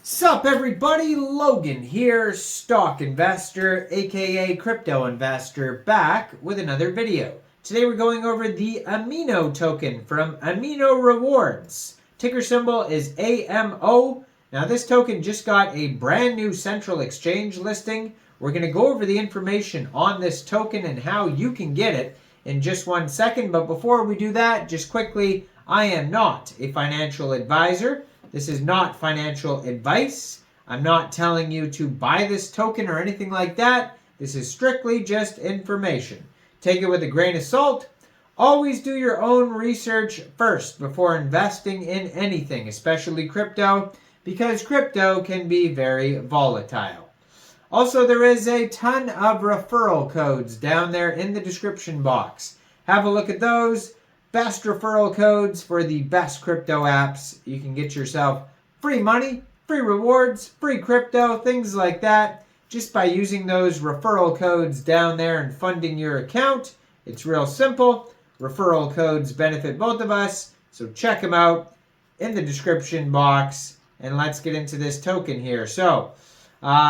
Sup everybody, Logan here, stock investor aka crypto investor, back with another video. Today we're going over the Amino token from Amino Rewards. Ticker symbol is AMO. Now this token just got a brand new central exchange listing. We're going to go over the information on this token and how you can get it in just 1 second. But before we do that, just quickly, I am not a financial advisor. This is not financial advice. I'm not telling you to buy this token or anything like that. This is strictly just information. Take it with a grain of salt. Always do your own research first before investing in anything, especially crypto, because crypto can be very volatile. Also, there is a ton of referral codes down there in the description box. Have a look at those. Best referral codes for the best crypto apps. You can get yourself free money, free rewards, free crypto, things like that, just by using those referral codes down there and funding your account. It's real simple. Referral codes benefit both of us, so check them out in the description box. And let's get into this token here. So,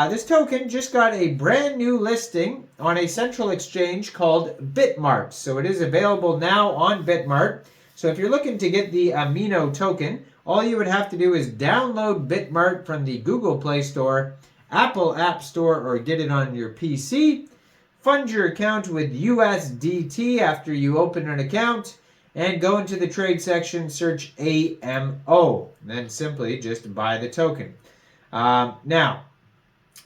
this token just got a brand new listing on a central exchange called Bitmart. So it is available now on Bitmart. So if you're looking to get the Amino token, all you would have to do is download Bitmart from the Google Play Store, Apple App Store, or get it on your PC. Fund your account with USDT after you open an account, and go into the trade section, search AMO, and then simply just buy the token. Now,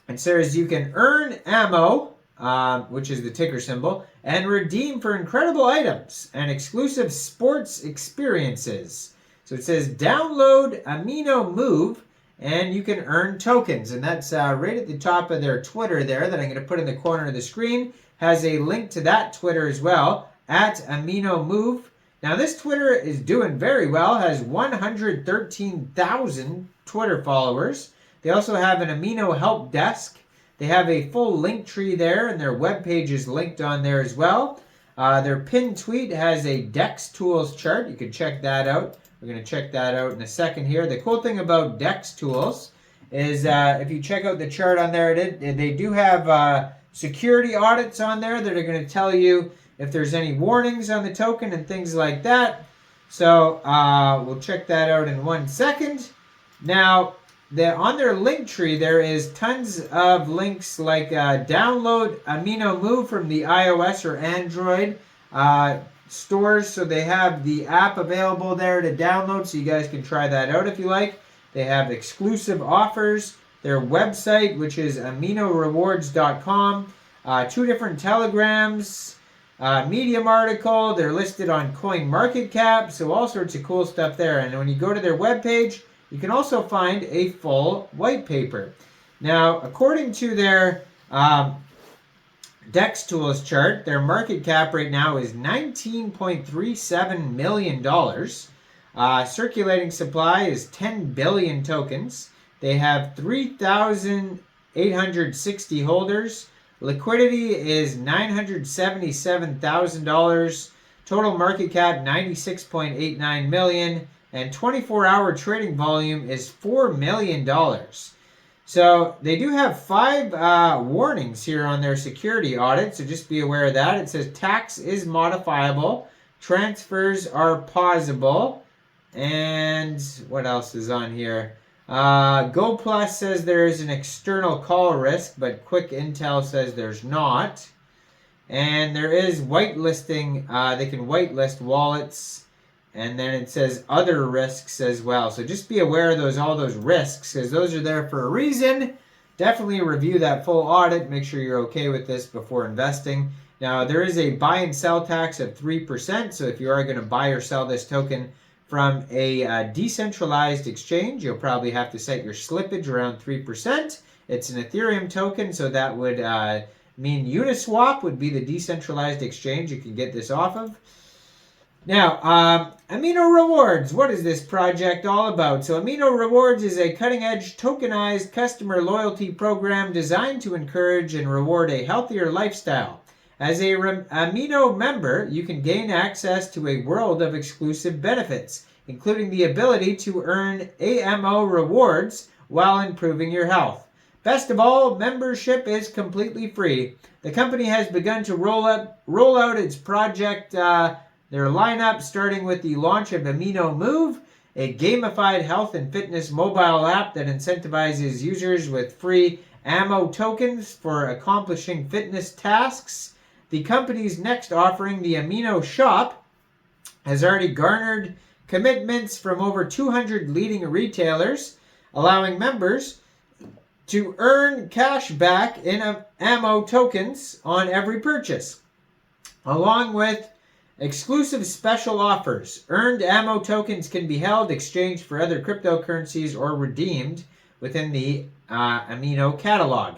it says you can earn ammo, which is the ticker symbol, and redeem for incredible items and exclusive sports experiences. So it says download Amino Move and you can earn tokens. And that's right at the top of their Twitter there that I'm going to put in the corner of the screen. Has a link to that Twitter as well, at Amino Move. Now this Twitter is doing very well, has 113,000 Twitter followers. They also have an Amino help desk. They have a full link tree there, and their webpage is linked on there as well. Their pinned tweet has a DEX Tools chart. You can check that out. We're going to check that out in a second here. The cool thing about DEX Tools is if you check out the chart on there, they do have security audits on there that are going to tell you if there's any warnings on the token and things like that. So we'll check that out in 1 second. Now, on their link tree, there is tons of links like download Amino Move from the iOS or Android stores. So they have the app available there to download, so you guys can try that out if you like. They have exclusive offers. Their website, which is aminorewards.com. 2 different telegrams. Medium article. They're listed on CoinMarketCap. So all sorts of cool stuff there. And when you go to their webpage, you can also find a full white paper. Now, according to their DEX Tools chart, their market cap right now is $19.37 million. Circulating supply is 10 billion tokens. They have 3,860 holders. Liquidity is $977,000. Total market cap $96.89 million. And 24-hour trading volume is $4 million. So they do have 5 warnings here on their security audit, so just be aware of that. It says tax is modifiable, transfers are pausable, and what else is on here? Go Plus says there is an external call risk, but Quick Intel says there's not. And there is whitelisting. They can whitelist wallets. And then it says other risks as well. So just be aware of all those risks, because those are there for a reason. Definitely review that full audit. Make sure you're okay with this before investing. Now, there is a buy and sell tax of 3%. So if you are going to buy or sell this token from a decentralized exchange, you'll probably have to set your slippage around 3%. It's an Ethereum token, so that would mean Uniswap would be the decentralized exchange you can get this off of. Now, Amino Rewards, what is this project all about? So Amino Rewards is a cutting-edge tokenized customer loyalty program designed to encourage and reward a healthier lifestyle. As a Amino member, you can gain access to a world of exclusive benefits, including the ability to earn AMO rewards while improving your health. Best of all, membership is completely free. The company has begun to roll out its project, their lineup, starting with the launch of Amino Move, a gamified health and fitness mobile app that incentivizes users with free Amino tokens for accomplishing fitness tasks. The company's next offering, the Amino Shop, has already garnered commitments from over 200 leading retailers, allowing members to earn cash back in Amino tokens on every purchase, along with exclusive special offers. Earned Amino tokens can be held, exchanged for other cryptocurrencies, or redeemed within the Amino catalog,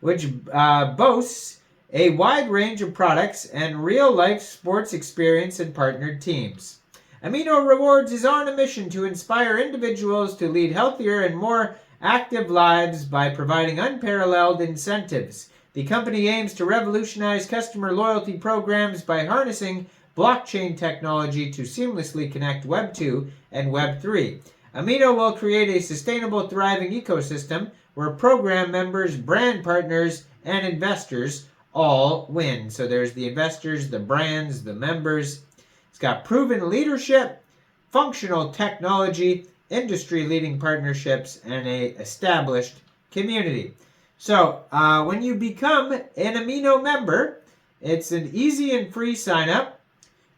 which boasts a wide range of products and real-life sports experience and partnered teams. Amino Rewards is on a mission to inspire individuals to lead healthier and more active lives by providing unparalleled incentives. The company aims to revolutionize customer loyalty programs by harnessing blockchain technology to seamlessly connect Web 2 and Web 3. Amino will create a sustainable, thriving ecosystem where program members, brand partners, and investors all win. So there's the investors, the brands, the members. It's got proven leadership, functional technology, industry-leading partnerships, and a established community. So when you become an Amino member, it's an easy and free sign-up.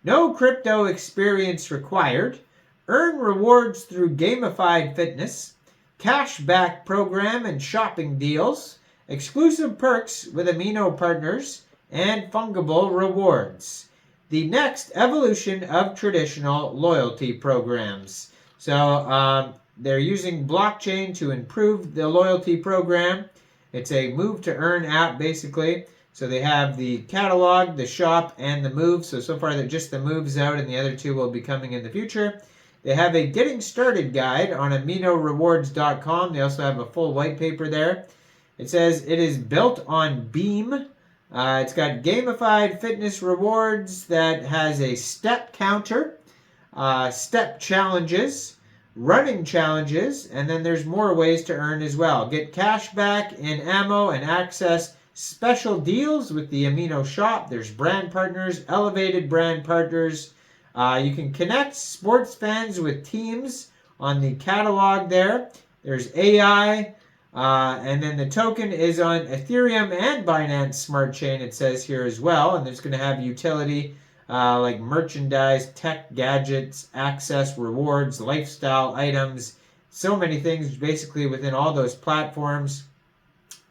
No crypto experience required. Earn rewards through gamified fitness, cashback program and shopping deals, exclusive perks with Amino partners, and fungible rewards. The next evolution of traditional loyalty programs. So they're using blockchain to improve the loyalty program. It's a move to earn app, basically. So they have the catalog, the shop, and the move. So far they're just the moves out, and the other two will be coming in the future. They have a getting started guide on aminorewards.com. They also have a full white paper there. It says it is built on Beam. It's got gamified fitness rewards that has a step counter, step challenges, running challenges, and then there's more ways to earn as well. Get cash back in Amino and access special deals with the Amino Shop. There's brand partners, elevated brand partners. You can connect sports fans with teams on the catalog there. There's AI, and then the token is on Ethereum and Binance Smart Chain, it says here as well. And there's going to have utility like merchandise, tech gadgets, access, rewards, lifestyle items, so many things basically within all those platforms.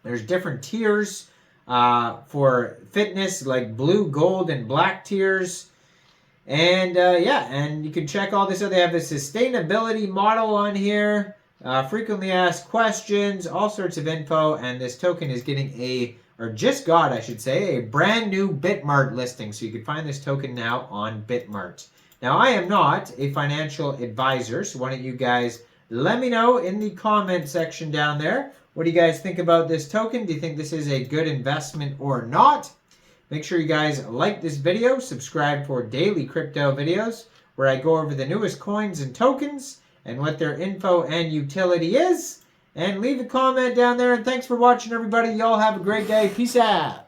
There's different tiers for fitness, like blue, gold, and black tiers. And and you can check all this out. They have a sustainability model on here, frequently asked questions, all sorts of info, and this token is getting just got, I should say, a brand new Bitmart listing. So you can find this token now on Bitmart. Now, I am not a financial advisor, so why don't you guys let me know in the comment section down there. What do you guys think about this token? Do you think this is a good investment or not? Make sure you guys like this video, subscribe for daily crypto videos where I go over the newest coins and tokens and what their info and utility is. And leave a comment down there. And thanks for watching, everybody. Y'all have a great day. Peace out.